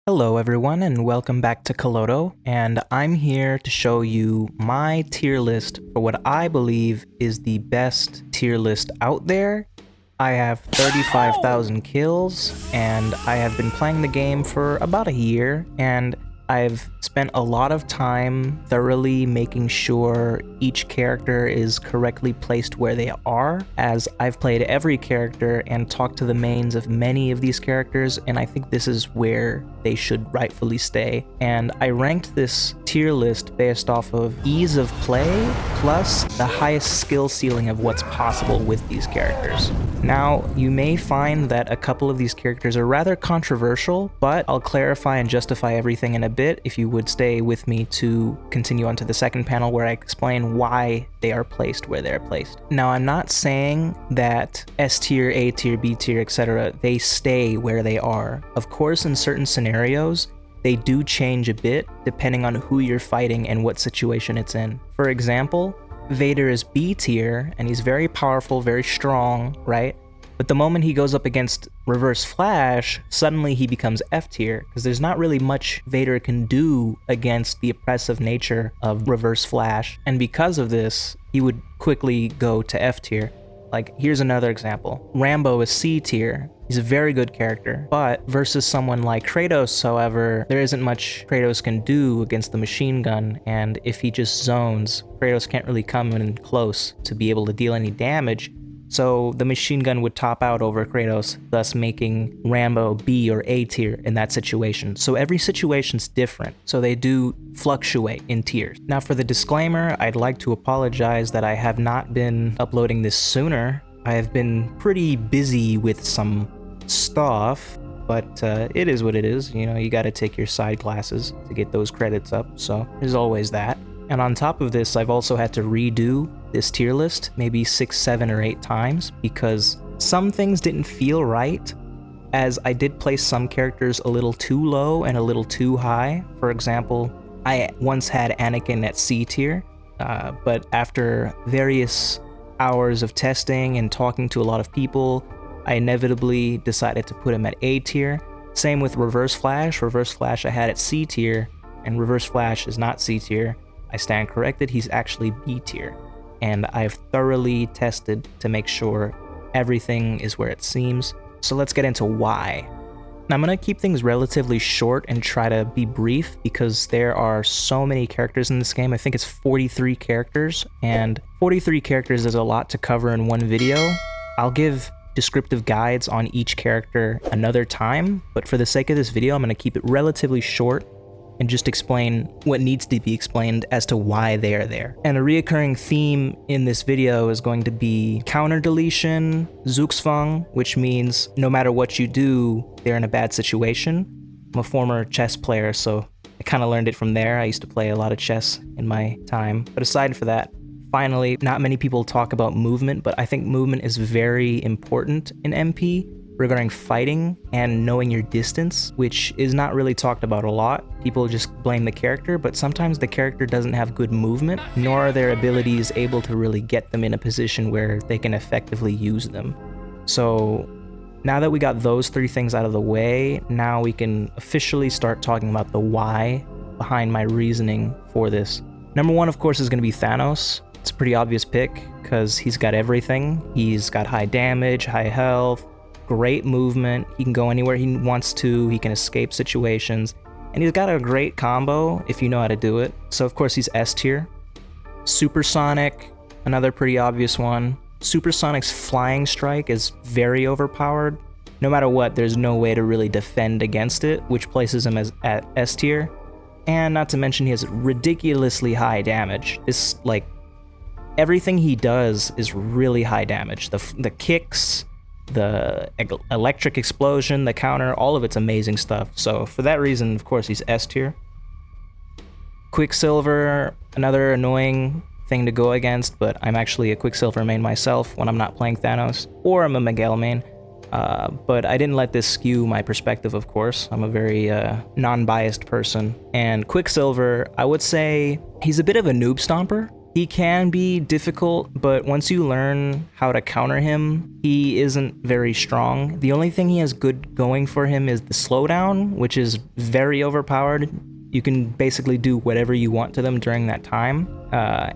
Hello everyone and welcome back to Kaloto, and I'm here to show you my tier list for what I believe is the best tier list out there. I have 35,000 kills, and I have been playing the game for about a year, and I've spent a lot of time thoroughly making sure each character is correctly placed where they are, as I've played every character and talked to the mains of many of these characters, and I think this is where they should rightfully stay. And I ranked this tier list based off of ease of play plus the highest skill ceiling of what's possible with these characters. Now, you may find that a couple of these characters are rather controversial, but I'll clarify and justify everything in a bit if you would stay with me to continue on to the second panel where I explain why they are placed where they're placed. Now, I'm not saying that S tier, A tier, B tier, etc., they stay where they are. Of course, in certain scenarios, they do change a bit depending on who you're fighting and what situation it's in. For example, Vader is B tier, and he's very powerful, very strong, right? But the moment he goes up against Reverse Flash, suddenly he becomes F tier, because there's not really much Vader can do against the oppressive nature of Reverse Flash, and because of this, he would quickly go to F tier. Like, here's another example. Rambo is C tier. He's a very good character, but versus someone like Kratos, however, there isn't much Kratos can do against the machine gun, and if he just zones, Kratos can't really come in close to be able to deal any damage, so the machine gun would top out over Kratos, thus making Rambo B or A tier in that situation. So every situation's different, so they do fluctuate in tiers. Now for the disclaimer, I'd like to apologize that I have not been uploading this sooner. I have been pretty busy with some stuff, but it is what it is. You know, you gotta take your side classes to get those credits up, so there's always that. And on top of this, I've also had to redo this tier list maybe 6, 7, or 8 times because some things didn't feel right, as I did place some characters a little too low and a little too high. For example, I once had Anakin at C tier, but after various hours of testing and talking to a lot of people, I inevitably decided to put him at A tier. Same with Reverse Flash. Reverse Flash I had at C tier, and Reverse Flash is not C tier. I stand corrected, he's actually B tier. And I've thoroughly tested to make sure everything is where it seems. So let's get into why. Now, I'm going to keep things relatively short and try to be brief because there are so many characters in this game. I think it's 43 characters, and 43 characters is a lot to cover in one video. I'll give descriptive guides on each character another time, but for the sake of this video, I'm going to keep it relatively short and just explain what needs to be explained as to why they are there. And a reoccurring theme in this video is going to be counter deletion, Zugzwang, which means no matter what you do, they're in a bad situation. I'm a former chess player, so I kind of learned it from there. I used to play a lot of chess in my time. But aside from that, finally, not many people talk about movement, but I think movement is very important in MP regarding fighting and knowing your distance, which is not really talked about a lot. People just blame the character, but sometimes the character doesn't have good movement, nor are their abilities able to really get them in a position where they can effectively use them. So now that we got those 3 things out of the way, now we can officially start talking about the why behind my reasoning for this. Number 1, of course, is going to be Thanos. It's a pretty obvious pick because he's got everything. He's got high damage, high health, great movement, he can go anywhere he wants to, he can escape situations, and he's got a great combo if you know how to do it. So of course he's S tier. Supersonic, another pretty obvious one. Supersonic's flying strike is very overpowered. No matter what, there's no way to really defend against it, which places him as at S tier. And not to mention he has ridiculously high damage. This, like, everything he does is really high damage. The kicks, the electric explosion, the counter, all of it's amazing stuff. So for that reason, of course, he's S tier. Quicksilver, another annoying thing to go against, but I'm actually a Quicksilver main myself when I'm not playing Thanos, or I'm a Miguel main. But I didn't let this skew my perspective, of course. I'm a very non-biased person. And Quicksilver, I would say he's a bit of a noob stomper. He can be difficult, but once you learn how to counter him, he isn't very strong. The only thing he has good going for him is the slowdown, which is very overpowered. You can basically do whatever you want to them during that time,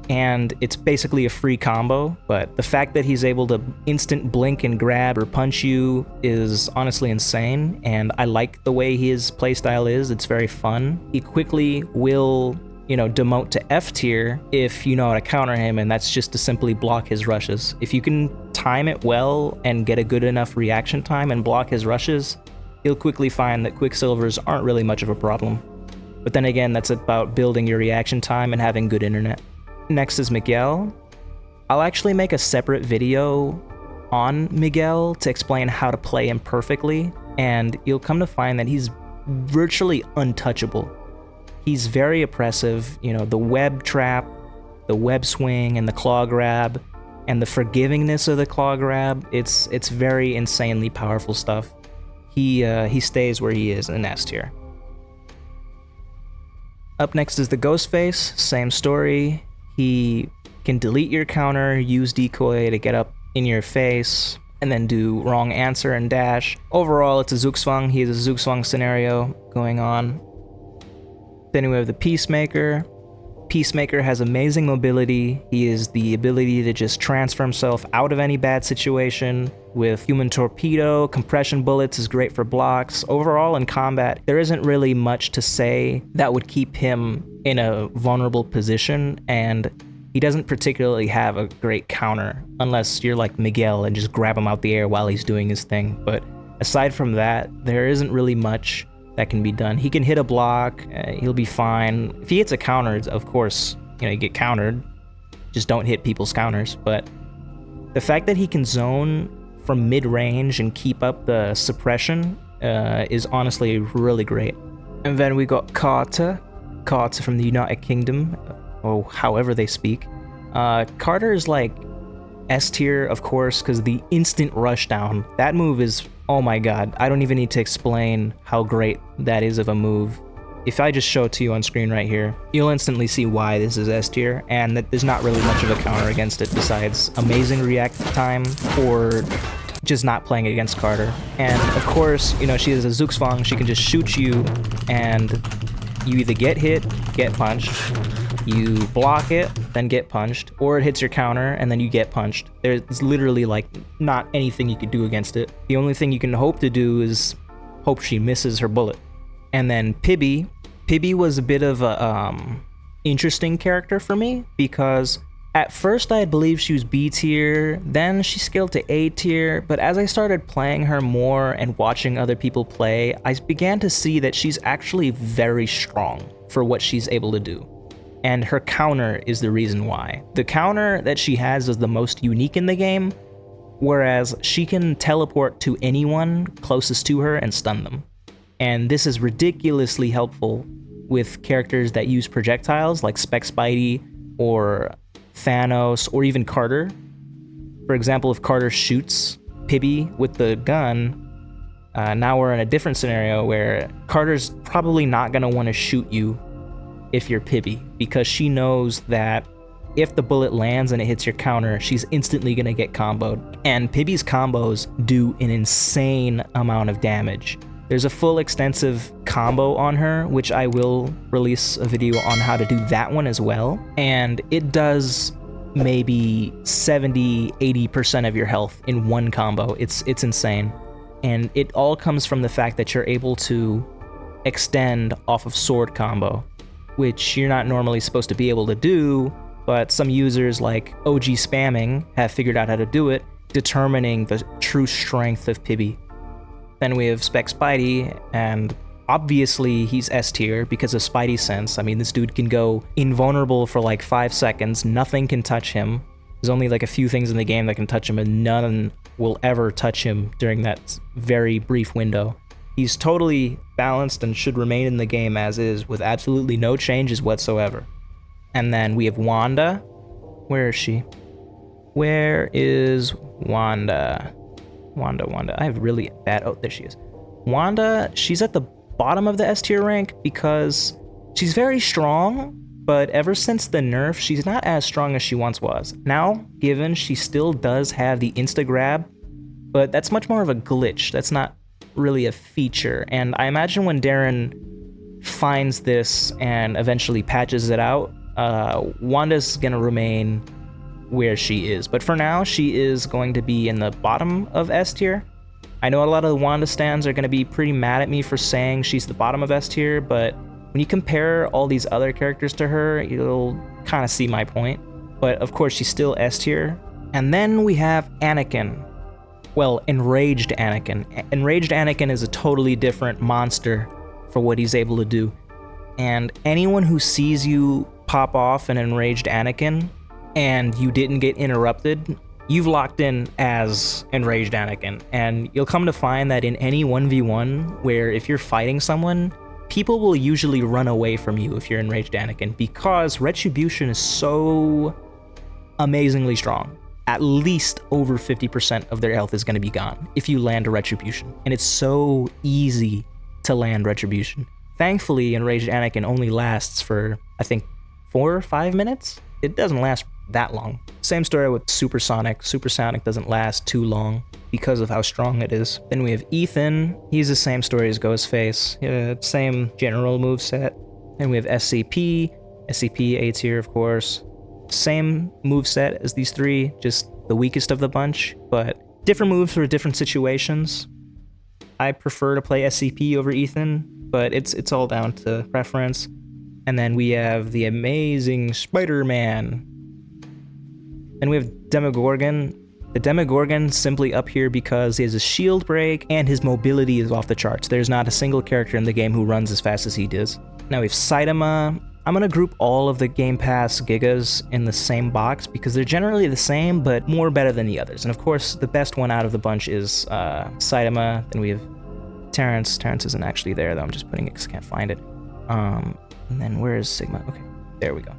and it's basically a free combo, but the fact that he's able to instant blink and grab or punch you is honestly insane, and I like the way his playstyle is. It's very fun. He quickly will, demote to F tier if you know how to counter him, and that's just to simply block his rushes. If you can time it well and get a good enough reaction time and block his rushes, he'll quickly find that Quicksilvers aren't really much of a problem. But then again, that's about building your reaction time and having good internet. Next is Miguel. I'll actually make a separate video on Miguel to explain how to play him perfectly, and you'll come to find that he's virtually untouchable. He's very oppressive, the web trap, the web swing, and the claw grab, and the forgivingness of the claw grab. It's very insanely powerful stuff. He stays where he is in S tier. Up next is the Ghostface, same story. He can delete your counter, use decoy to get up in your face, and then do wrong answer and dash. Overall, it's a Zugzwang. He has a Zugzwang scenario going on. Then we have the Peacemaker. Peacemaker has amazing mobility. He has the ability to just transfer himself out of any bad situation. With Human Torpedo, compression bullets is great for blocks. Overall, in combat, there isn't really much to say that would keep him in a vulnerable position, and he doesn't particularly have a great counter, unless you're like Miguel and just grab him out the air while he's doing his thing. But aside from that, there isn't really much that can be done. He can hit a block, he'll be fine. If he hits a counter, of course, you get countered. Just don't hit people's counters. But the fact that he can zone from mid-range and keep up the suppression is honestly really great. And then we got Carter from the United Kingdom, or however they speak. Carter is like S tier, of course, because the instant rushdown, that move is, oh my god, I don't even need to explain how great that is of a move. If I just show it to you on screen right here, you'll instantly see why this is S tier, and that there's not really much of a counter against it besides amazing react time or just not playing against Carter. And of course, she is a Zugzwang, she can just shoot you, and you either get hit, get punched, you block it, then get punched, or it hits your counter, and then you get punched. There's literally, not anything you could do against it. The only thing you can hope to do is hope she misses her bullet. And then Pibby. Pibby was a bit of a interesting character for me, because at first I believed she was B tier, then she scaled to A tier, but as I started playing her more and watching other people play, I began to see that she's actually very strong for what she's able to do. And her counter is the reason why. The counter that she has is the most unique in the game, whereas she can teleport to anyone closest to her and stun them. And this is ridiculously helpful with characters that use projectiles like Spec Spidey or Thanos or even Carter. For example, if Carter shoots Pibby with the gun, now we're in a different scenario where Carter's probably not going to want to shoot you if you're Pibby, because she knows that if the bullet lands and it hits your counter, she's instantly going to get comboed. And Pibby's combos do an insane amount of damage. There's a full extensive combo on her, which I will release a video on how to do that one as well. And it does maybe 70-80% of your health in one combo. It's insane. And it all comes from the fact that you're able to extend off of sword combo, which you're not normally supposed to be able to do, but some users like OG Spamming have figured out how to do it, determining the true strength of Pibby. Then we have Spec Spidey, and obviously he's S tier because of Spidey Sense. I mean, this dude can go invulnerable for like 5 seconds, nothing can touch him. There's only like a few things in the game that can touch him, and none will ever touch him during that very brief window. He's totally balanced and should remain in the game as is, with absolutely no changes whatsoever. And then we have Wanda. Where is she? Where is Wanda? Wanda. I have really bad... Oh, there she is. Wanda, she's at the bottom of the S tier rank because she's very strong, but ever since the nerf, she's not as strong as she once was. Now, given she still does have the insta-grab, but that's much more of a glitch. That's not really a feature, and I imagine when Darren finds this and eventually patches it out, Wanda's gonna remain where she is. But for now, she is going to be in the bottom of S tier. I know a lot of the Wanda stans are gonna be pretty mad at me for saying she's the bottom of S tier, but when you compare all these other characters to her, you'll kind of see my point. But of course, she's still S tier. And then we have Anakin. Well, Enraged Anakin. Enraged Anakin is a totally different monster for what he's able to do. And anyone who sees you pop off an Enraged Anakin and you didn't get interrupted, you've locked in as Enraged Anakin. And you'll come to find that in any 1v1 where if you're fighting someone, people will usually run away from you if you're Enraged Anakin, because Retribution is so amazingly strong. At least over 50% of their health is going to be gone if you land a Retribution. And it's so easy to land Retribution. Thankfully, Enraged Anakin only lasts for, I think, 4 or 5 minutes? It doesn't last that long. Same story with Supersonic. Supersonic doesn't last too long because of how strong it is. Then we have Ethan. He's the same story as Ghostface. Same general moveset. And we have SCP. SCP A tier, of course. Same moveset as these three, just the weakest of the bunch, but different moves for different situations. I prefer to play SCP over Ethan, but it's all down to preference. And then we have the amazing Spider-Man. Then we have Demogorgon. The Demogorgon's simply up here because he has a shield break and his mobility is off the charts. There's not a single character in the game who runs as fast as he does. Now we have Saitama. I'm gonna group all of the Game Pass Gigas in the same box because they're generally the same, but more better than the others. And of course, the best one out of the bunch is Saitama. Then we have Terrence. Terrence isn't actually there though. I'm just putting it because I can't find it. And then where is Sigma? Okay, there we go.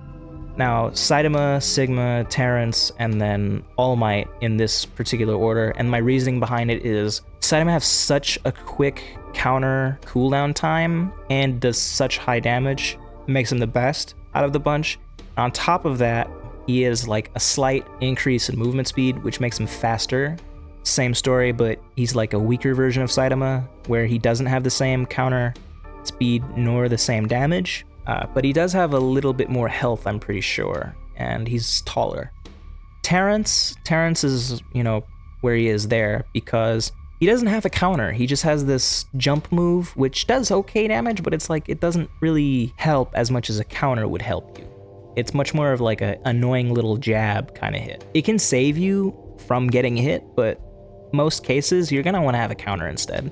Now, Saitama, Sigma, Terrence, and then All Might in this particular order. And my reasoning behind it is Saitama has such a quick counter cooldown time and does such high damage. Makes him the best out of the bunch. On top of that, he is like a slight increase in movement speed, which makes him faster. Same story, but he's like a weaker version of Saitama, where he doesn't have the same counter speed nor the same damage. But he does have a little bit more health, I'm pretty sure, and he's taller. Terrence is, where he is there because he doesn't have a counter. He just has this jump move, which does okay damage, but it's like it doesn't really help as much as a counter would help you. It's much more of like an annoying little jab kind of hit. It can save you from getting hit, but most cases you're gonna want to have a counter instead,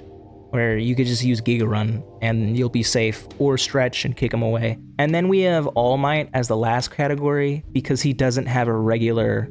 where you could just use Giga Run and you'll be safe, or stretch and kick him away. And then we have All Might as the last category because he doesn't have a regular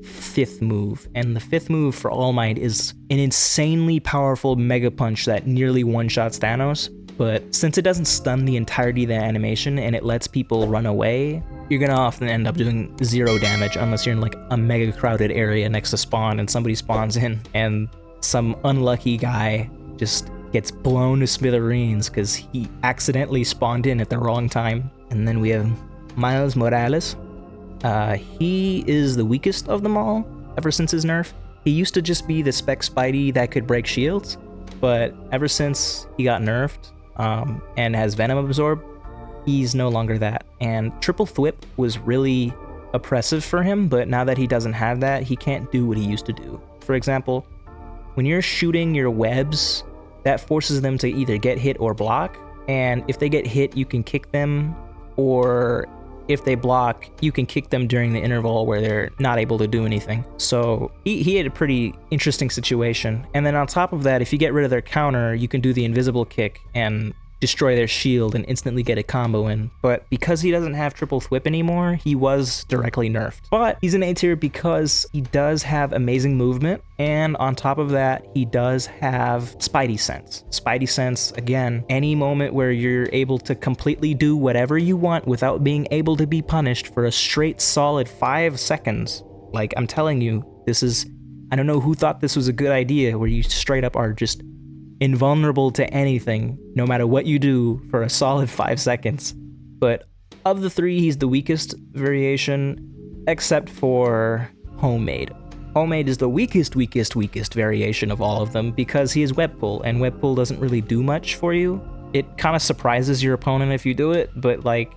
fifth move, and the fifth move for All Might is an insanely powerful Mega Punch that nearly one-shots Thanos, but since it doesn't stun the entirety of the animation and it lets people run away, you're gonna often end up doing 0 damage unless you're in like a mega crowded area next to spawn and somebody spawns in and some unlucky guy just gets blown to smithereens because he accidentally spawned in at the wrong time. And then we have Miles Morales. He is the weakest of them all, ever since his nerf. He used to just be the Spec Spidey that could break shields, but ever since he got nerfed and has Venom Absorb, he's no longer that. And Triple Thwip was really oppressive for him, but now that he doesn't have that, he can't do what he used to do. For example, when you're shooting your webs, that forces them to either get hit or block, and if they get hit, you can kick them, or if they block, you can kick them during the interval where they're not able to do anything. So he had a pretty interesting situation. And then on top of that, if you get rid of their counter, you can do the invisible kick and destroy their shield and instantly get a combo in. But because he doesn't have Triple Thwip anymore, he was directly nerfed. But he's an A tier because he does have amazing movement, and on top of that, he does have Spidey Sense. Spidey Sense, again, any moment where you're able to completely do whatever you want without being able to be punished for a straight solid 5 seconds. Like, I'm telling you, I don't know who thought this was a good idea, where you straight up are just invulnerable to anything, no matter what you do, for a solid 5 seconds. But Of the three, he's the weakest variation, except for Homemade. Homemade is the weakest variation of all of them because he is web pull, and web pull doesn't really do much for you. It kind of surprises your opponent if you do it, but like,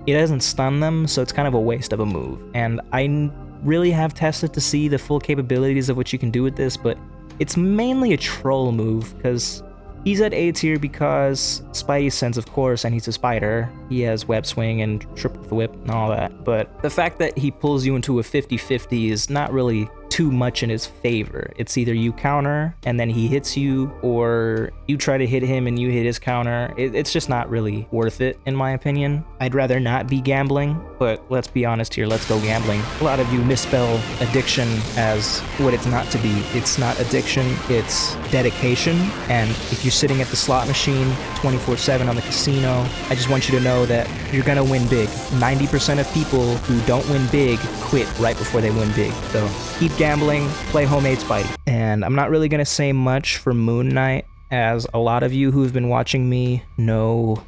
it doesn't stun them, so it's kind of a waste of a move. And I really have tested to see the full capabilities of what you can do with this, but it's mainly a troll move, because he's at A tier because Spidey Sense, of course, and he's a spider. He has web swing and triple whip and all that. But the fact that he pulls you into a 50-50 is not really too much in his favor. It's either you counter and then he hits you, or you try to hit him and you hit his counter. It's just not really worth it, in my opinion. I'd rather not be gambling, but let's be honest here, let's go gambling. A lot of you misspell addiction as what it's not to be. It's not addiction, it's dedication. And if you're sitting at the slot machine 24/7 on the casino, I just want you to know that you're gonna win big. 90% of people who don't win big quit right before they win big. So keep gambling, play Homemade Spidey. And I'm not really gonna say much for Moon Knight, as a lot of you who've been watching me know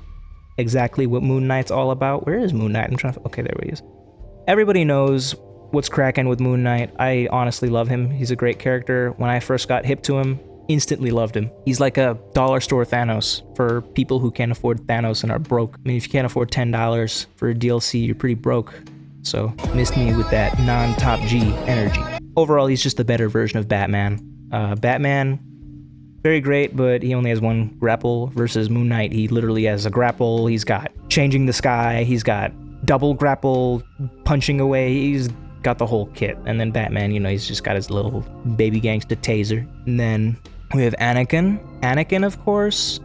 exactly what Moon Knight's all about. Where is Moon Knight? I'm trying to, okay, there he is. Everybody knows what's cracking with Moon Knight. I honestly love him. He's a great character. When I first got hip to him, instantly loved him. He's like a dollar store Thanos for people who can't afford Thanos and are broke. I mean, if you can't afford $10 for a DLC, you're pretty broke. So missed me with that non-top G energy. Overall, he's just a better version of Batman. Batman, very great, but he only has one grapple, versus Moon Knight, he literally has a grapple, he's got changing the sky, he's got double grapple, punching away, he's got the whole kit. And then Batman, you know, he's just got his little baby gangsta taser. And then we have Anakin. Anakin, of course,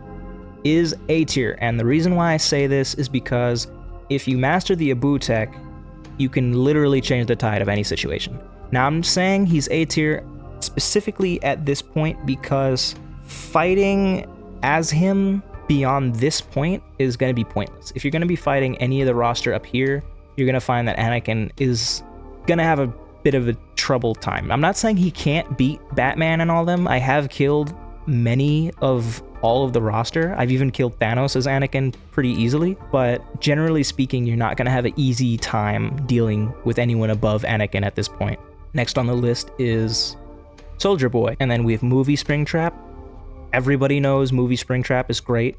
is A tier, and the reason why I say this is because if you master the Abu tech, you can literally change the tide of any situation. Now, I'm saying he's A tier specifically at this point because fighting as him beyond this point is going to be pointless. If you're going to be fighting any of the roster up here, you're going to find that Anakin is going to have a bit of a trouble time. I'm not saying he can't beat Batman and all them. I have killed many of all of the roster. I've even killed Thanos as Anakin pretty easily, but generally speaking, you're not going to have an easy time dealing with anyone above Anakin at this point. Next on the list is Soldier Boy, and then we have Movie Springtrap. Everybody knows Movie Springtrap is great.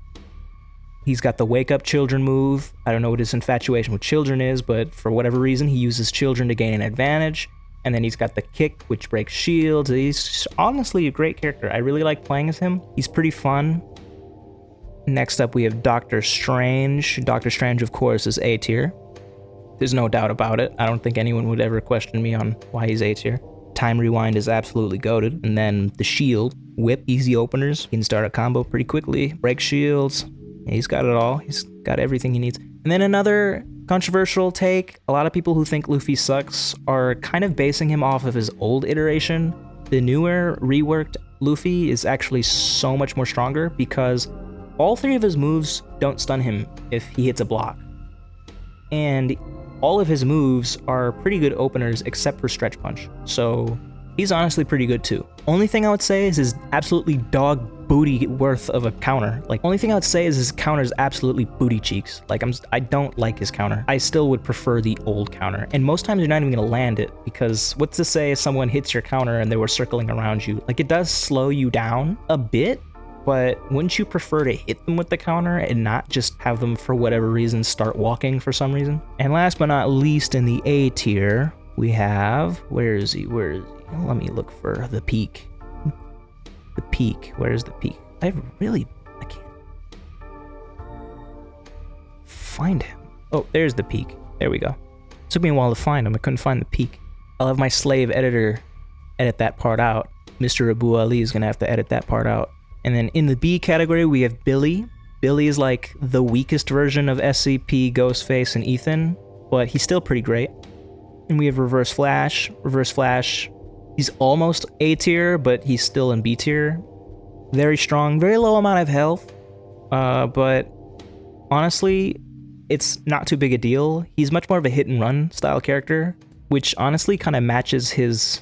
He's got the Wake Up Children move. I don't know what his infatuation with children is, but for whatever reason, he uses children to gain an advantage. And then he's got the Kick, which breaks shields. He's honestly a great character. I really like playing as him. He's pretty fun. Next up, we have Doctor Strange. Doctor Strange, of course, is A tier. There's no doubt about it. I don't think anyone would ever question me on why he's A tier. Time Rewind is absolutely goated. And then the Shield, Whip, easy openers. He can start a combo pretty quickly. Break shields. Yeah, he's got it all. He's got everything he needs. And then another controversial take, a lot of people who think Luffy sucks are kind of basing him off of his old iteration. The newer, reworked Luffy is actually so much more stronger because all three of his moves don't stun him if he hits a block. And all of his moves are pretty good openers except for Stretch Punch. So he's honestly pretty good too. Only thing I would say is his absolutely dog booty worth of a counter. Like, only thing I would say is his counter is absolutely booty cheeks. Like, I don't like his counter. I still would prefer the old counter. And most times you're not even gonna land it, because what's to say if someone hits your counter and they were circling around you? Like, it does slow you down a bit, but wouldn't you prefer to hit them with the counter and not just have them, for whatever reason, start walking for some reason? And last but not least, in the A tier, we have, where is he? Let me look for the peak. The peak. Where's the peak? I can't find him. Oh, there's the peak. There we go. It took me a while to find him. I couldn't find the peak. I'll have my slave editor edit that part out. Mr. Abu Ali is gonna have to edit that part out. And then in the B category, we have Billy. Billy is like the weakest version of SCP, Ghostface, and Ethan, but he's still pretty great. And we have Reverse Flash. Reverse Flash, he's almost A tier, but he's still in B tier. Very strong, very low amount of health, but honestly, it's not too big a deal. He's much more of a hit and run style character, which honestly kind of matches his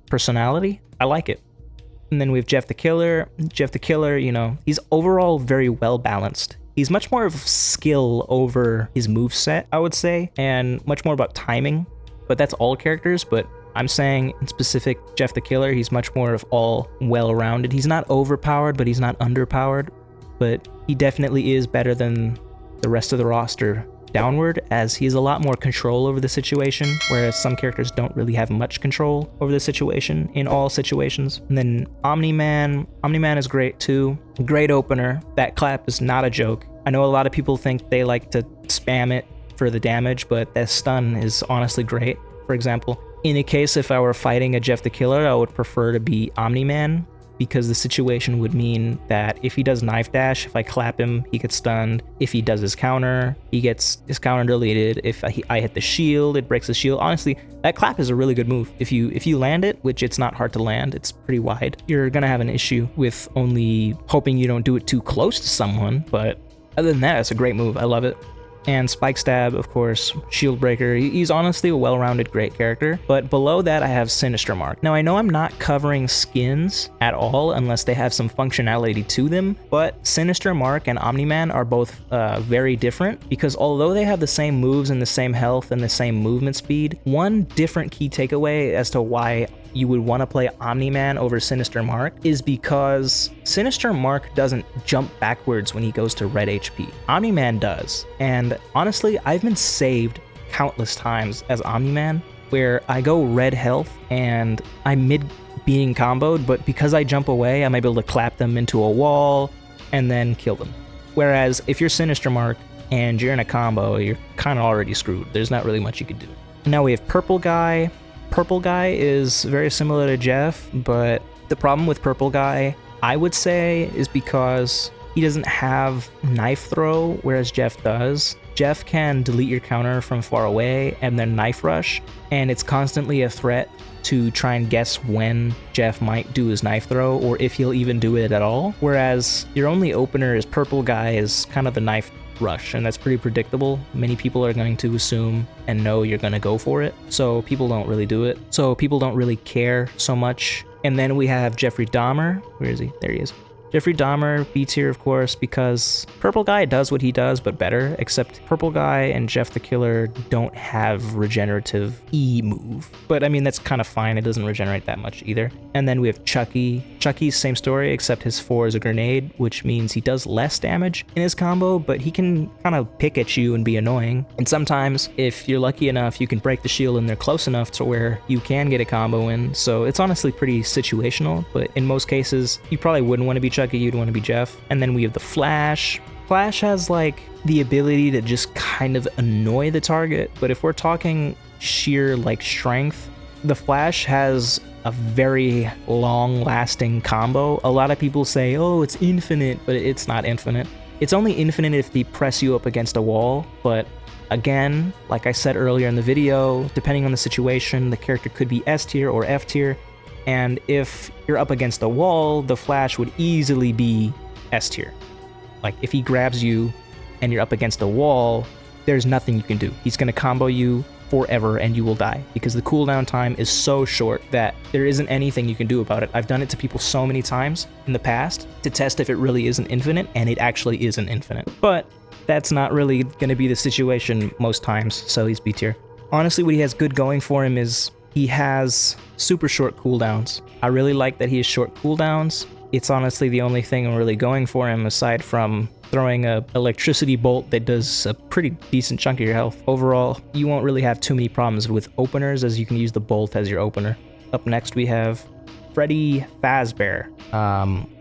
personality. I like it. And then we have Jeff the Killer. Jeff the Killer, you know, he's overall very well balanced. He's much more of skill over his moveset, I would say, and much more about timing. But that's all characters, but I'm saying in specific Jeff the Killer, he's much more of all well-rounded. He's not overpowered, but he's not underpowered. But he definitely is better than the rest of the roster downward, as he has a lot more control over the situation, whereas some characters don't really have much control over the situation in all situations. And then Omni-Man is great too. Great opener. That clap is not a joke. I know a lot of people think they like to spam it for the damage, but that stun is honestly great. For example, in a case if I were fighting a Jeff the Killer, I would prefer to be Omni-Man, because the situation would mean that if he does knife dash, if I clap him, he gets stunned. If he does his counter, he gets his counter deleted. If I hit the shield, it breaks the shield. Honestly, that clap is a really good move. If you land it, which it's not hard to land, it's pretty wide, you're gonna have an issue with only hoping you don't do it too close to someone, but other than that, it's a great move. I love it. And Spike Stab, of course, Shield Breaker. He's honestly a well-rounded, great character. But below that, I have Sinister Mark. Now, I know I'm not covering skins at all unless they have some functionality to them, but Sinister Mark and Omni-Man are both very different, because although they have the same moves and the same health and the same movement speed, one different key takeaway as to why you would want to play Omni-Man over Sinister Mark is because Sinister Mark doesn't jump backwards when he goes to red HP. Omni-Man does. And honestly, I've been saved countless times as Omni-Man where I go red health and I'm mid being comboed, but because I jump away, I'm able to clap them into a wall and then kill them. Whereas if you're Sinister Mark and you're in a combo, you're kind of already screwed. There's not really much you can do. Now we have Purple Guy. Purple Guy is very similar to Jeff, but the problem with Purple Guy, I would say, is because he doesn't have knife throw, whereas Jeff does. Jeff can delete your counter from far away and then knife rush, and it's constantly a threat to try and guess when Jeff might do his knife throw, or if he'll even do it at all. Whereas your only opener is Purple Guy is kind of the knife rush, and that's pretty predictable. Many people are going to assume and know you're going to go for it, so people don't really do it. So people don't really care so much. And then we have Jeffrey Dahmer. Where is he? There he is. Jeffrey Dahmer, B tier, of course, because Purple Guy does what he does, but better, except Purple Guy and Jeff the Killer don't have regenerative E move. But I mean, that's kind of fine. It doesn't regenerate that much either. And then we have Chucky. Chucky's same story, except his 4 is a grenade, which means he does less damage in his combo, but he can kind of pick at you and be annoying. And sometimes, if you're lucky enough, you can break the shield and they're close enough to where you can get a combo in. So it's honestly pretty situational, but in most cases, you probably wouldn't want to be Chucky, you'd want to be Jeff. And then we have the Flash. Flash has like the ability to just kind of annoy the target, but if we're talking sheer like strength, the Flash has a very long-lasting combo. A lot of people say, oh, it's infinite, but it's not infinite. It's only infinite if they press you up against a wall, but again, like I said earlier in the video, depending on the situation, the character could be S tier or F tier, and if you're up against a wall, the Flash would easily be S tier. Like, if he grabs you and you're up against a wall, there's nothing you can do. He's gonna combo you forever and you will die, because the cooldown time is so short that there isn't anything you can do about it. I've done it to people so many times in the past to test if it really isn't infinite, and it actually isn't infinite. But that's not really gonna be the situation most times, so he's B tier. Honestly, what he has good going for him is he has super short cooldowns. I really like that he has short cooldowns. It's honestly the only thing I'm really going for him, aside from throwing a electricity bolt that does a pretty decent chunk of your health. Overall, you won't really have too many problems with openers, as you can use the bolt as your opener. Up next, we have Freddy Fazbear.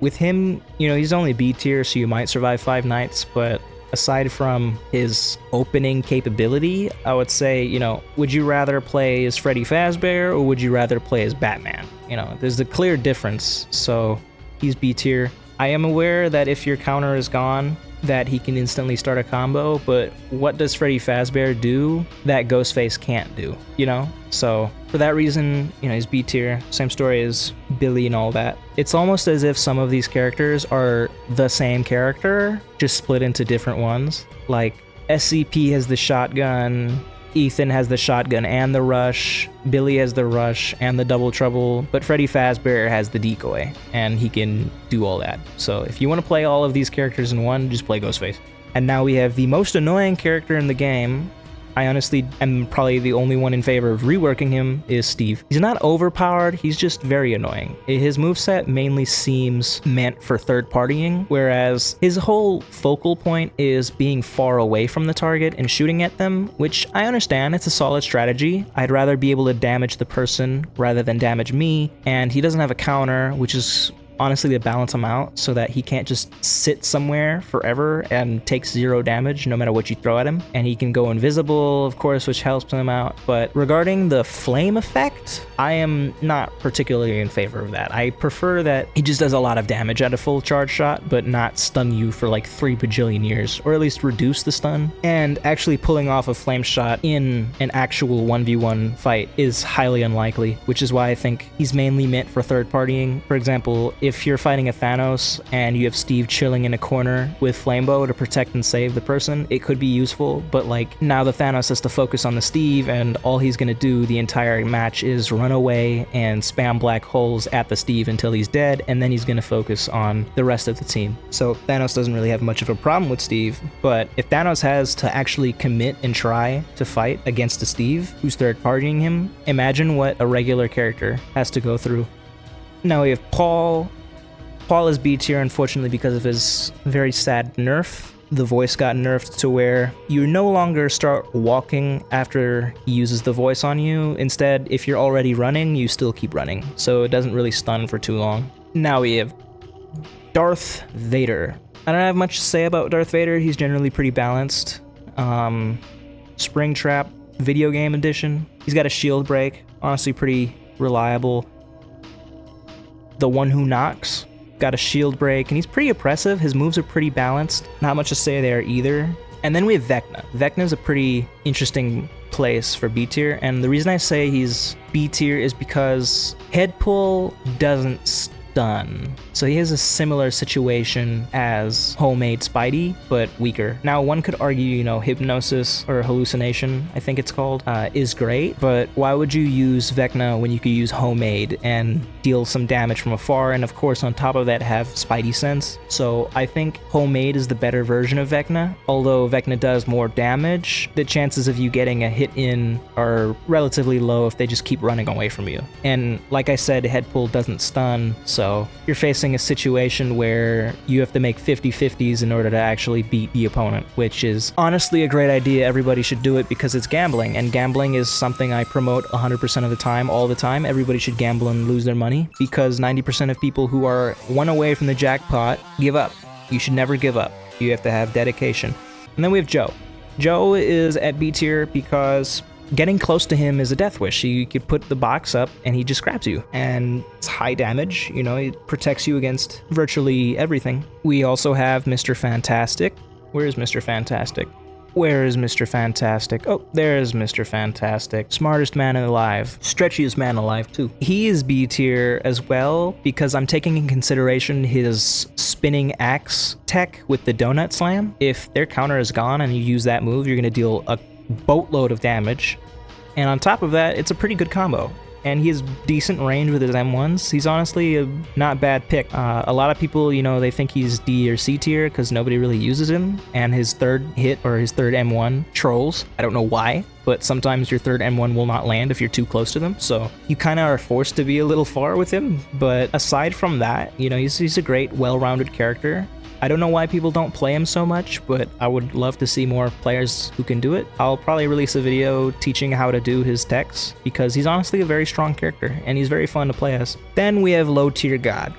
With him, you know, he's only B tier, so you might survive 5 nights, but aside from his opening capability, I would say, you know, would you rather play as Freddy Fazbear or would you rather play as Batman? You know, there's a clear difference, so he's B tier. I am aware that if your counter is gone, that he can instantly start a combo, but what does Freddy Fazbear do that Ghostface can't do, you know? So for that reason, you know, he's B tier. Same story as Billy and all that. It's almost as if some of these characters are the same character, just split into different ones. Like SCP has the shotgun, Ethan has the shotgun and the rush, Billy has the rush and the double trouble, but Freddy Fazbear has the decoy, and he can do all that. So if you want to play all of these characters in one, just play Ghostface. And now we have the most annoying character in the game. I honestly am probably the only one in favor of reworking him, is Steve. He's not overpowered, he's just very annoying. His moveset mainly seems meant for third-partying, whereas his whole focal point is being far away from the target and shooting at them, which I understand, it's a solid strategy. I'd rather be able to damage the person rather than damage me, and he doesn't have a counter, which is honestly to balance him out so that he can't just sit somewhere forever and takes 0 damage no matter what you throw at him. And he can go invisible, of course, which helps him out. But regarding the flame effect, I am not particularly in favor of that. I prefer that he just does a lot of damage at a full charge shot, but not stun you for like 3 bajillion years, or at least reduce the stun. And actually pulling off a flame shot in an actual 1v1 fight is highly unlikely, which is why I think he's mainly meant for third partying. For example, if you're fighting a Thanos and you have Steve chilling in a corner with Flamebow to protect and save the person, it could be useful, but like now the Thanos has to focus on the Steve, and all he's gonna do the entire match is run away and spam black holes at the Steve until he's dead, and then he's gonna focus on the rest of the team. So Thanos doesn't really have much of a problem with Steve, but if Thanos has to actually commit and try to fight against a Steve who's third partying him, imagine what a regular character has to go through. Now we have Paul. Paul is B tier, unfortunately, because of his very sad nerf. The voice got nerfed to where you no longer start walking after he uses the voice on you. Instead, if you're already running, you still keep running, so it doesn't really stun for too long. Now we have Darth Vader. I don't have much to say about Darth Vader. He's generally pretty balanced. Springtrap video game edition. He's got a shield break, honestly pretty reliable. The One Who Knocks got a shield break, and he's pretty oppressive. His moves are pretty balanced. Not much to say there either. And then we have Vecna. Vecna's a pretty interesting place for B tier, and the reason I say he's B tier is because head pull doesn't stun. So he has a similar situation as Homemade Spidey, but weaker. Now, one could argue, you know, Hypnosis or Hallucination, I think it's called, is great, but why would you use Vecna when you could use Homemade and deal some damage from afar, and of course on top of that have Spidey Sense? So I think Homemade is the better version of Vecna. Although Vecna does more damage, the chances of you getting a hit in are relatively low if they just keep running away from you. And like I said, head pull doesn't stun, so you're facing a situation where you have to make 50-50s in order to actually beat the opponent, which is honestly a great idea. Everybody should do it because it's gambling, and gambling is something I promote 100% of the time, all the time. Everybody should gamble and lose their money, because 90% of people who are one away from the jackpot give up. You should never give up. You have to have dedication. And then we have Joe. Joe is at B tier because getting close to him is a death wish. You could put the box up and he just grabs you, and it's high damage, you know, it protects you against virtually everything. We also have Mr. Fantastic. Where is Mr. Fantastic? Where is Mr. Fantastic? Oh, there's Mr. Fantastic. Smartest man alive. Stretchiest man alive, too. He is B tier as well because I'm taking in consideration his spinning axe tech with the donut slam. If their counter is gone and you use that move, you're going to deal a boatload of damage, and on top of that, it's a pretty good combo. And he has decent range with his M1s. He's honestly a not bad pick. A lot of people, you know, they think he's D or C tier because nobody really uses him, and his third hit or his third M1 trolls. I don't know why, but sometimes your third M1 will not land if you're too close to them, so you kind of are forced to be a little far with him. But aside from that, you know, he's a great, well-rounded character. I don't know why people don't play him so much, but I would love to see more players who can do it. I'll probably release a video teaching how to do his techs, because he's honestly a very strong character, and he's very fun to play as. Then we have Low Tier God.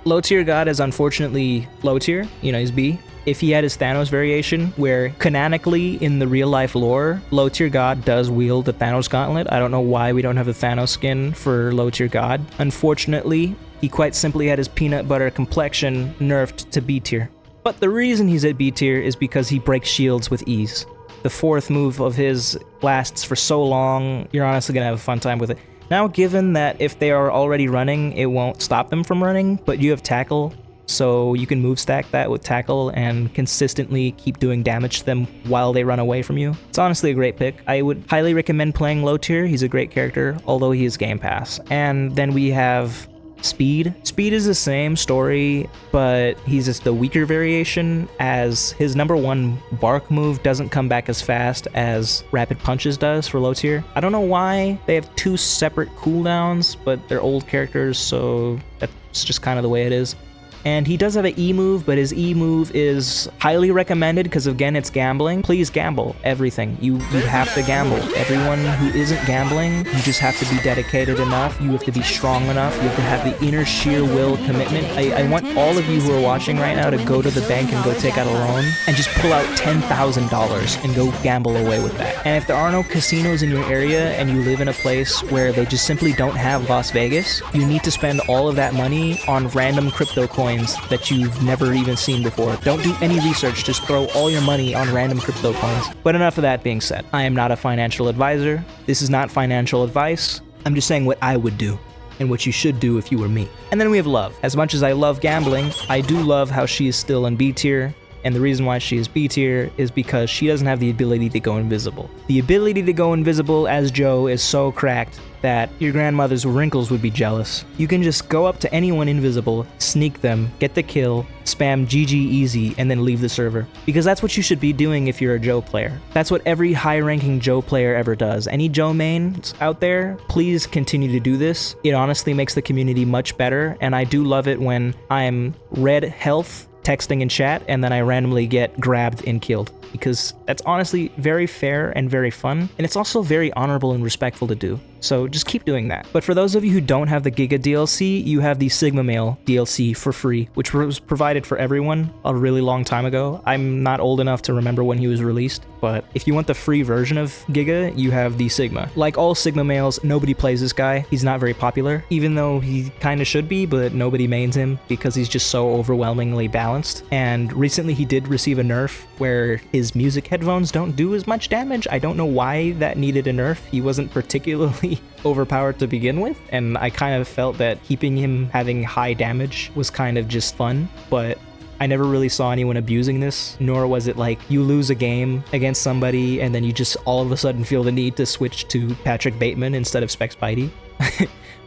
Low Tier God is unfortunately low tier, you know, he's B. If he had his Thanos variation, where canonically in the real life lore, Low Tier God does wield the Thanos gauntlet. I don't know why we don't have the Thanos skin for Low Tier God. Unfortunately, he quite simply had his peanut butter complexion nerfed to B tier. But the reason he's at B tier is because he breaks shields with ease. The fourth move of his lasts for so long, you're honestly gonna have a fun time with it. Now, given that if they are already running, it won't stop them from running, but you have tackle, so you can move stack that with tackle and consistently keep doing damage to them while they run away from you. It's honestly a great pick. I would highly recommend playing low tier. He's a great character, although he is Game Pass. And then we have Speed. Speed is the same story, but he's just the weaker variation, as his number 1 bark move doesn't come back as fast as Rapid Punches does for low tier. I don't know why they have 2 separate cooldowns, but they're old characters, so that's just kind of the way it is. And he does have an E move, but his E move is highly recommended because, again, it's gambling. Please gamble everything. You have to gamble. Everyone who isn't gambling, you just have to be dedicated enough. You have to be strong enough. You have to have the inner sheer will commitment. I want all of you who are watching right now to go to the bank and go take out a loan and just pull out $10,000 and go gamble away with that. And if there are no casinos in your area and you live in a place where they just simply don't have Las Vegas, you need to spend all of that money on random crypto coins that you've never even seen before. Don't do any research, just throw all your money on random crypto coins. But enough of that being said, I am not a financial advisor. This is not financial advice. I'm just saying what I would do and what you should do if you were me. And then we have Love. As much as I love gambling, I do love how she is still in B tier. And the reason why she is B tier is because she doesn't have the ability to go invisible. The ability to go invisible as Joe is so cracked that your grandmother's wrinkles would be jealous. You can just go up to anyone invisible, sneak them, get the kill, spam GG easy, and then leave the server. Because that's what you should be doing if you're a Joe player. That's what every high-ranking Joe player ever does. Any Joe mains out there, please continue to do this. It honestly makes the community much better, and I do love it when I'm red health texting in chat and then I randomly get grabbed and killed, because that's honestly very fair and very fun, and it's also very honorable and respectful to do. So just keep doing that. But for those of you who don't have the Giga DLC, you have the Sigma Male DLC for free, which was provided for everyone a really long time ago. I'm not old enough to remember when he was released, but if you want the free version of Giga, you have the Sigma. Like all Sigma Males, nobody plays this guy. He's not very popular, even though he kind of should be, but nobody mains him because he's just so overwhelmingly balanced. And recently he did receive a nerf where his music headphones don't do as much damage. I don't know why that needed a nerf. He wasn't particularly overpowered to begin with, and I kind of felt that keeping him having high damage was kind of just fun, but I never really saw anyone abusing this, nor was it like you lose a game against somebody and then you just all of a sudden feel the need to switch to Patrick Bateman instead of Spec Spidey.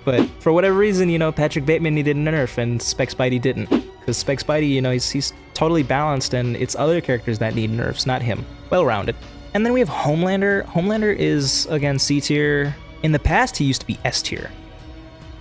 But for whatever reason, you know, Patrick Bateman needed a nerf and Spec Spidey didn't. Because Spec Spidey, you know, he's totally balanced, and it's other characters that need nerfs, not him. Well-rounded. And then we have Homelander. Homelander is, again, C tier. In the past, he used to be S tier.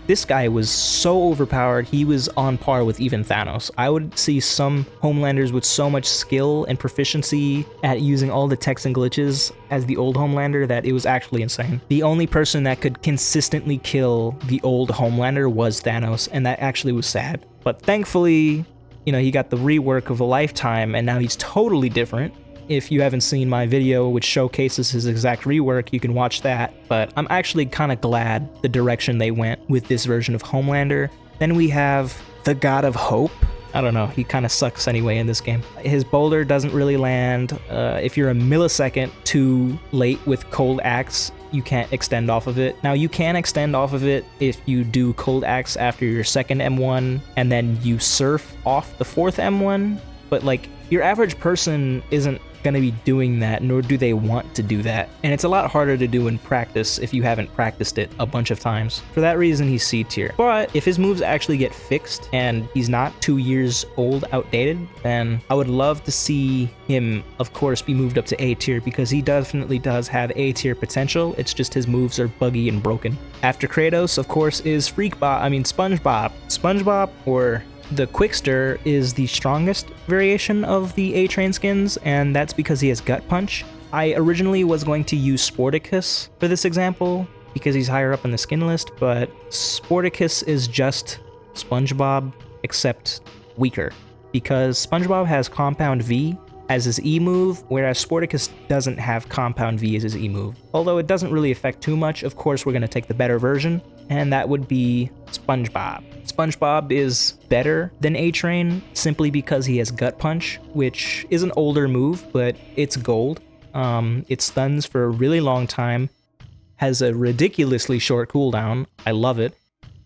This guy was so overpowered, he was on par with even Thanos. I would see some Homelanders with so much skill and proficiency at using all the techs and glitches as the old Homelander that it was actually insane. The only person that could consistently kill the old Homelander was Thanos, and that actually was sad. But thankfully, you know, he got the rework of a lifetime, and now he's totally different. If you haven't seen my video which showcases his exact rework, you can watch that. But I'm actually kind of glad the direction they went with this version of Homelander. Then we have the God of Hope. I don't know, he kind of sucks anyway in this game. His boulder doesn't really land. If you're a millisecond too late with Cold Axe, you can't extend off of it. Now, you can extend off of it if you do Cold Axe after your second M1, and then you surf off the fourth M1, but like, your average person isn't gonna be doing that, nor do they want to do that. And it's a lot harder to do in practice if you haven't practiced it a bunch of times. For that reason, he's C tier. But if his moves actually get fixed and he's not 2 years old, outdated, then I would love to see him, of course, be moved up to A tier, because he definitely does have A tier potential. It's just his moves are buggy and broken. After Kratos, of course, is SpongeBob. SpongeBob, or the Quickster, is the strongest variation of the A-Train skins, and that's because he has Gut Punch. I originally was going to use Sporticus for this example, because he's higher up in the skin list, but Sporticus is just SpongeBob, except weaker, because SpongeBob has Compound V as his E move, whereas Sporticus doesn't have Compound V as his E move. Although it doesn't really affect too much, of course we're going to take the better version, and that would be SpongeBob. SpongeBob is better than A-Train simply because he has Gut Punch, which is an older move, but it's gold. It stuns for a really long time, has a ridiculously short cooldown. I love it.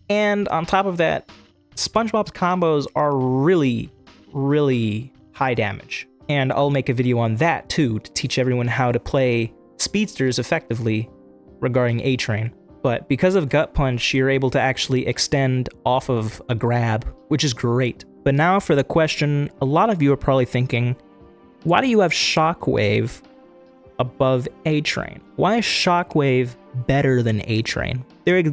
And on top of that, SpongeBob's combos are really, really high damage. And I'll make a video on that too, to teach everyone how to play speedsters effectively regarding A-Train. But because of Gut Punch, you're able to actually extend off of a grab, which is great. But now for the question, a lot of you are probably thinking, why do you have Shockwave above A-Train? Why is Shockwave better than A-Train? They're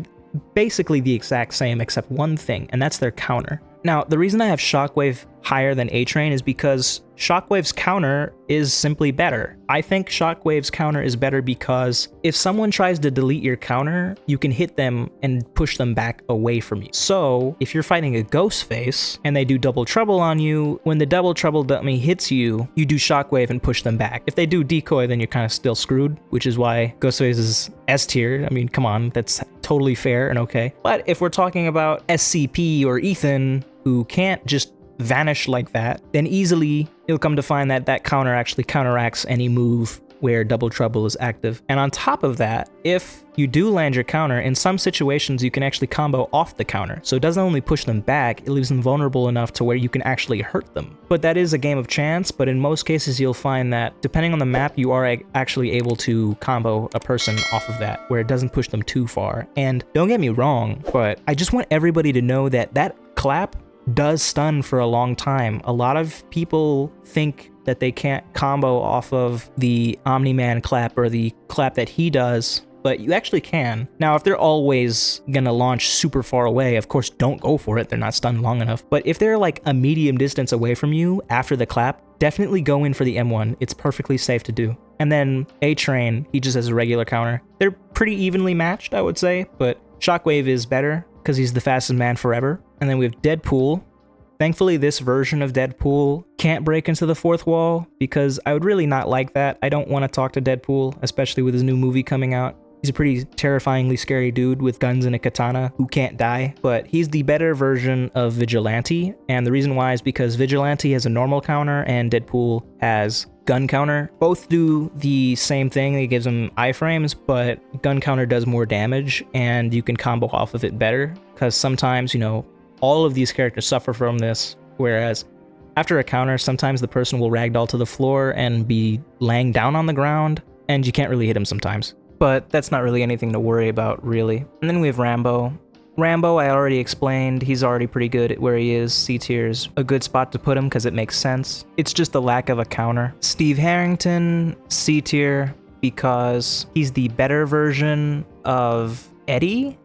basically the exact same except one thing, and that's their counter. Now, the reason I have Shockwave higher than A-Train is because Shockwave's counter is simply better. I think Shockwave's counter is better because if someone tries to delete your counter, you can hit them and push them back away from you. So if you're fighting a Ghostface and they do double trouble on you, when the double trouble dummy hits you, you do Shockwave and push them back. If they do decoy, then you're kind of still screwed, which is why Ghostface is S tier. I mean, come on, that's totally fair and okay. But if we're talking about SCP or Ethan, who can't just vanish like that, then easily you'll come to find that that counter actually counteracts any move where double trouble is active. And on top of that, if you do land your counter, in some situations you can actually combo off the counter. So it doesn't only push them back, it leaves them vulnerable enough to where you can actually hurt them. But that is a game of chance, but in most cases you'll find that depending on the map, you are actually able to combo a person off of that, where it doesn't push them too far. And don't get me wrong, but I just want everybody to know that that clap does stun for a long time. A lot of people think that they can't combo off of the Omni-Man clap or the clap that he does, but you actually can. Now, if they're always gonna launch super far away, of course, don't go for it. They're not stunned long enough. But if they're like a medium distance away from you after the clap, definitely go in for the M1. It's perfectly safe to do. And then A-Train, he just has a regular counter. They're pretty evenly matched, I would say, but Shockwave is better because he's the fastest man forever. And then we have Deadpool. Thankfully, this version of Deadpool can't break into the fourth wall because I would really not like that. I don't want to talk to Deadpool, especially with his new movie coming out. He's a pretty terrifyingly scary dude with guns and a katana who can't die, but he's the better version of Vigilante, and the reason why is because Vigilante has a normal counter and Deadpool has gun counter. Both do the same thing, it gives them iframes, but gun counter does more damage and you can combo off of it better, because sometimes, you know, all of these characters suffer from this, whereas after a counter, sometimes the person will ragdoll to the floor and be laying down on the ground, and you can't really hit him sometimes. But that's not really anything to worry about, really. And then we have Rambo. Rambo, I already explained, he's already pretty good at where he is. C tier's a good spot to put him because it makes sense. It's just the lack of a counter. Steve Harrington, C tier, because he's the better version of Eddie.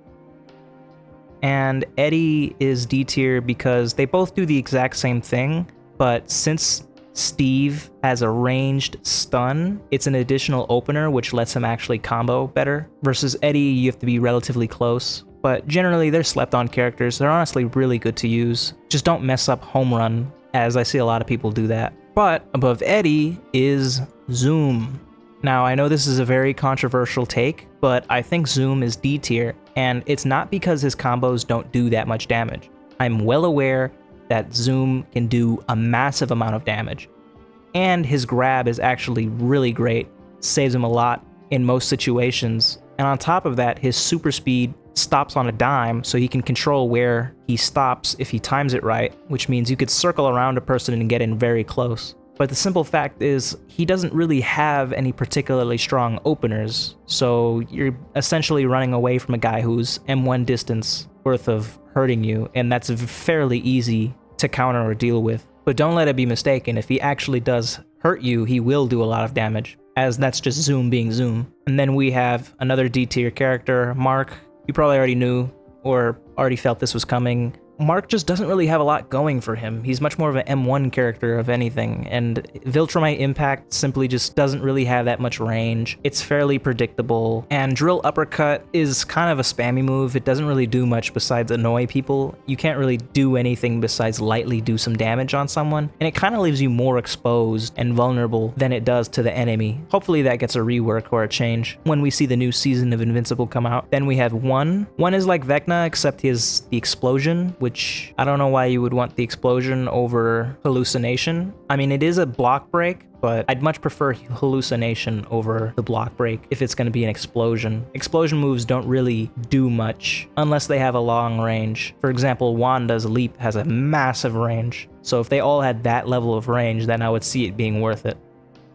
And Eddie is D tier because they both do the exact same thing, but since Steve has a ranged stun, it's an additional opener which lets him actually combo better. Versus Eddie, you have to be relatively close. But generally, they're slept on characters. They're honestly really good to use. Just don't mess up Home Run, as I see a lot of people do that. But above Eddie is Zoom. Now, I know this is a very controversial take, but I think Zoom is D tier, and it's not because his combos don't do that much damage. I'm well aware that Zoom can do a massive amount of damage, and his grab is actually really great, saves him a lot in most situations, and on top of that, his super speed stops on a dime, so he can control where he stops if he times it right, which means you could circle around a person and get in very close. But the simple fact is, he doesn't really have any particularly strong openers, so you're essentially running away from a guy who's M1 distance worth of hurting you, and that's fairly easy to counter or deal with. But don't let it be mistaken, if he actually does hurt you, he will do a lot of damage, as that's just Zoom being Zoom. And then we have another D tier character, Mark. You probably already knew, or already felt this was coming. Mark just doesn't really have a lot going for him. He's much more of an M1 character of anything, and Viltrumite Impact simply just doesn't really have that much range. It's fairly predictable, and Drill Uppercut is kind of a spammy move. It doesn't really do much besides annoy people. You can't really do anything besides lightly do some damage on someone, and it kind of leaves you more exposed and vulnerable than it does to the enemy. Hopefully that gets a rework or a change when we see the new season of Invincible come out. Then we have One. One is like Vecna, except he has the explosion, which I don't know why you would want the explosion over hallucination. I mean, it is a block break, but I'd much prefer hallucination over the block break if it's going to be an explosion. Explosion moves don't really do much unless they have a long range. For example, Wanda's leap has a massive range, so if they all had that level of range, then I would see it being worth it.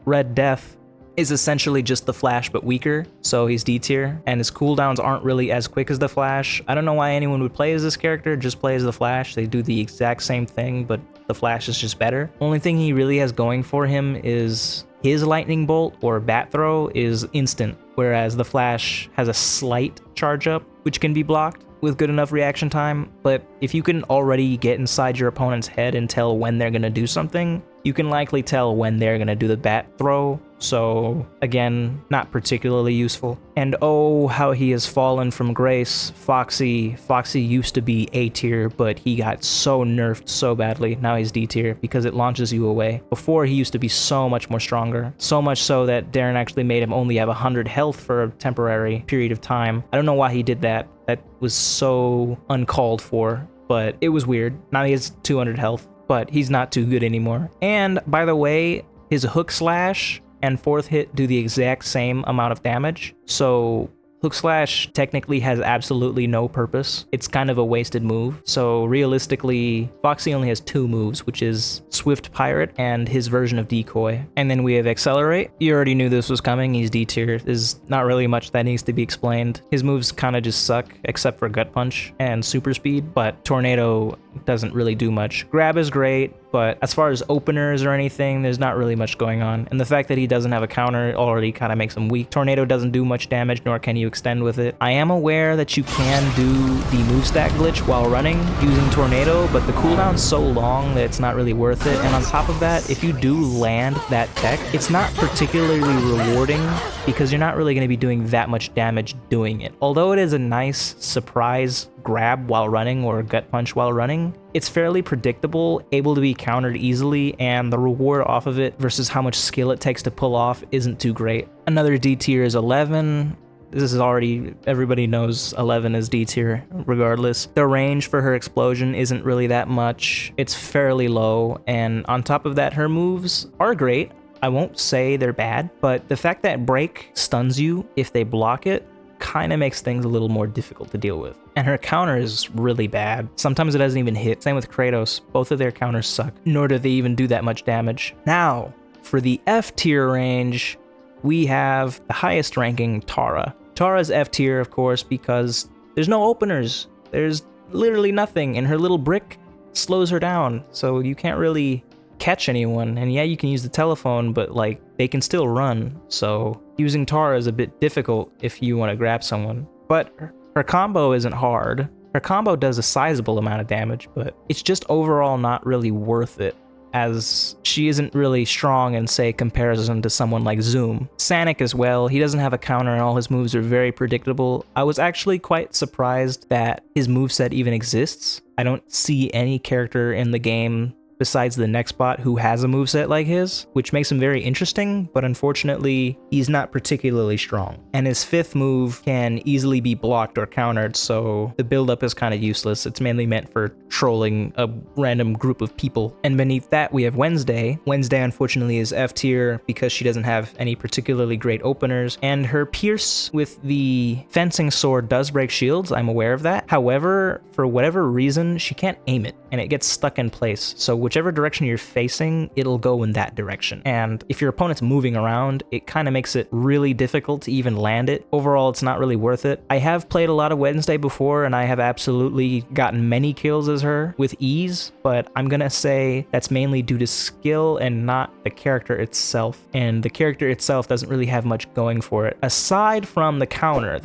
Red Death. is essentially just the Flash but weaker, so he's D tier, and his cooldowns aren't really as quick as the Flash. I don't know why anyone would play as this character, just play as the Flash. They do the exact same thing, but the Flash is just better. Only thing he really has going for him is his lightning bolt or bat throw is instant, whereas the Flash has a slight charge up, which can be blocked with good enough reaction time. But if you can already get inside your opponent's head and tell when they're gonna do something, you can likely tell when they're gonna do the bat throw. So again, not particularly useful. And oh, how he has fallen from grace. Foxy used to be A tier, but he got so nerfed so badly. Now he's D tier because it launches you away. Before, he used to be so much more stronger. So much so that Darren actually made him only have 100 health for a temporary period of time. I don't know why he did that. That was so uncalled for, but it was weird. Now he has 200 health, but he's not too good anymore. And by the way, his hook slash and fourth hit do the exact same amount of damage. So hook slash technically has absolutely no purpose. It's kind of a wasted move. So realistically, Foxy only has 2 moves, which is Swift Pirate and his version of Decoy. And then we have Accelerate. You already knew this was coming. He's D tier. There's not really much that needs to be explained. His moves kind of just suck, except for Gut Punch and Super Speed, but Tornado doesn't really do much. Grab is great, but as far as openers or anything, there's not really much going on. And the fact that he doesn't have a counter already kind of makes him weak. Tornado doesn't do much damage, nor can you extend with it. I am aware that you can do the move stack glitch while running using Tornado, but the cooldown's so long that it's not really worth it. And on top of that, if you do land that tech, it's not particularly rewarding because you're not really going to be doing that much damage doing it. Although it is a nice surprise grab while running or gut punch while running, it's fairly predictable, able to be countered easily, and the reward off of it versus how much skill it takes to pull off isn't too great. Another D tier is 11. This is already, everybody knows 11 is D tier regardless. The range for her explosion isn't really that much. It's fairly low, and on top of that, her moves are great. I won't say they're bad, but the fact that break stuns you if they block it kind of makes things a little more difficult to deal with. And her counter is really bad. Sometimes it doesn't even hit. Same with Kratos. Both of their counters suck, nor do they even do that much damage. Now, for the F tier range, we have the highest ranking Tara. Tara's F tier, of course, because there's no openers. There's literally nothing, and her little brick slows her down, so you can't really catch anyone. And yeah, you can use the telephone, but like, they can still run, so using Tara is a bit difficult if you want to grab someone. But her combo isn't hard. Her combo does a sizable amount of damage, but it's just overall not really worth it, as she isn't really strong in, say, comparison to someone like Zoom. Sanic as well, he doesn't have a counter and all his moves are very predictable. I was actually quite surprised that his moveset even exists. I don't see any character in the game besides the next bot who has a moveset like his, which makes him very interesting, but unfortunately, he's not particularly strong. And his 5th move can easily be blocked or countered, so the buildup is kind of useless. It's mainly meant for trolling a random group of people. And beneath that, we have Wednesday. Wednesday, unfortunately, is F tier because she doesn't have any particularly great openers, and her Pierce with the fencing sword does break shields, I'm aware of that. However, for whatever reason, she can't aim it, and it gets stuck in place. So whichever direction you're facing, it'll go in that direction. And if your opponent's moving around, it kind of makes it really difficult to even land it. Overall, it's not really worth it. I have played a lot of Wednesday before, and I have absolutely gotten many kills as her with ease, but I'm gonna say that's mainly due to skill and not the character itself. And the character itself doesn't really have much going for it. Aside from the counter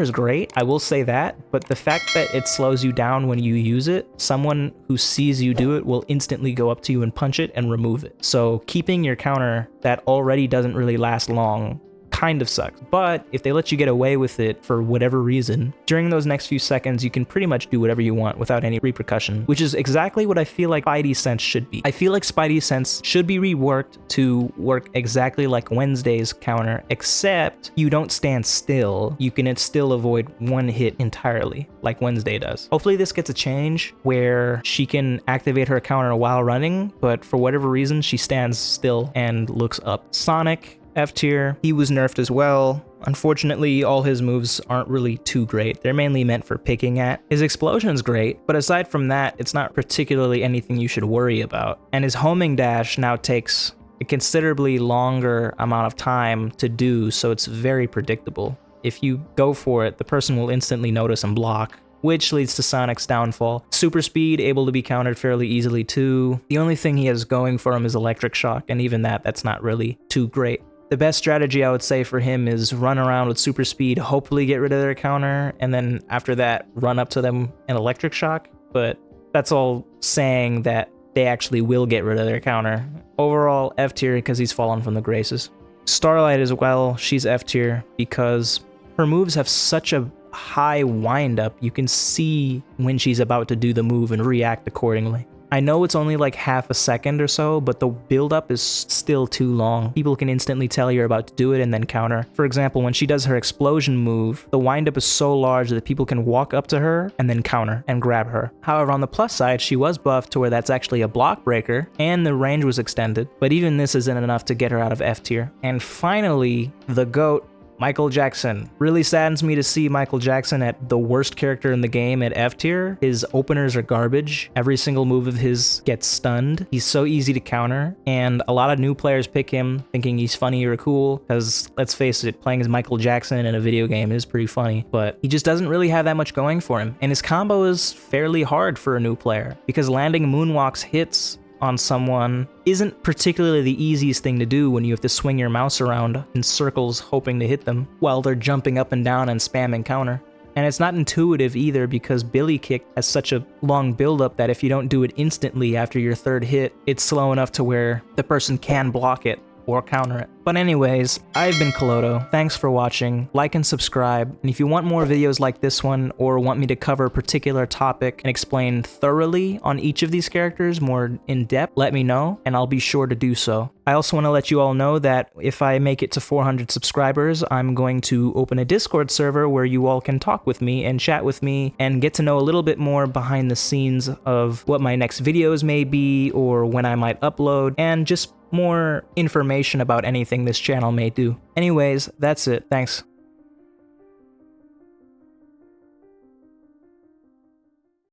is great, I will say that, but the fact that it slows you down when you use it, someone who sees you do it will instantly go up to you and punch it and remove it. So keeping your counter that already doesn't really last long kind of sucks. But if they let you get away with it for whatever reason, during those next few seconds, you can pretty much do whatever you want without any repercussion, which is exactly what I feel like Spidey Sense should be. I feel like Spidey Sense should be reworked to work exactly like Wednesday's counter, except you don't stand still. You can still avoid one hit entirely, like Wednesday does. Hopefully this gets a change where she can activate her counter while running, but for whatever reason, she stands still and looks up. Sonic, F tier, he was nerfed as well. Unfortunately, all his moves aren't really too great. They're mainly meant for picking at. His explosion's great, but aside from that, it's not particularly anything you should worry about. And his homing dash now takes a considerably longer amount of time to do, so it's very predictable. If you go for it, the person will instantly notice and block, which leads to Sonic's downfall. Super speed, able to be countered fairly easily too. The only thing he has going for him is electric shock, and even that's not really too great. The best strategy I would say for him is run around with super speed, hopefully get rid of their counter, and then after that, run up to them and electric shock, but that's all saying that they actually will get rid of their counter. Overall, F tier because he's fallen from the graces. Starlight as well, she's F tier because her moves have such a high wind up, you can see when she's about to do the move and react accordingly. I know it's only like half a second or so, but the build up is still too long. People can instantly tell you're about to do it and then counter. For example, when she does her explosion move, the wind up is so large that people can walk up to her and then counter and grab her. However, on the plus side, she was buffed to where that's actually a block breaker and the range was extended, but even this isn't enough to get her out of F tier. And finally, the GOAT, Michael Jackson. Really saddens me to see Michael Jackson at the worst character in the game at F tier. His openers are garbage. Every single move of his gets stunned. He's so easy to counter, and a lot of new players pick him thinking he's funny or cool, because let's face it, playing as Michael Jackson in a video game is pretty funny, but he just doesn't really have that much going for him. And his combo is fairly hard for a new player, because landing moonwalks hits on someone isn't particularly the easiest thing to do when you have to swing your mouse around in circles hoping to hit them while they're jumping up and down and spamming counter. And it's not intuitive either because Billy Kick has such a long buildup that if you don't do it instantly after your third hit, it's slow enough to where the person can block it or counter it. But anyways, I've been Kalodo. Thanks for watching. Like and subscribe. And if you want more videos like this one or want me to cover a particular topic and explain thoroughly on each of these characters more in depth, let me know and I'll be sure to do so. I also want to let you all know that if I make it to 400 subscribers, I'm going to open a Discord server where you all can talk with me and chat with me and get to know a little bit more behind the scenes of what my next videos may be or when I might upload, and just more information about anything this channel may do. Anyways, that's it. Thanks.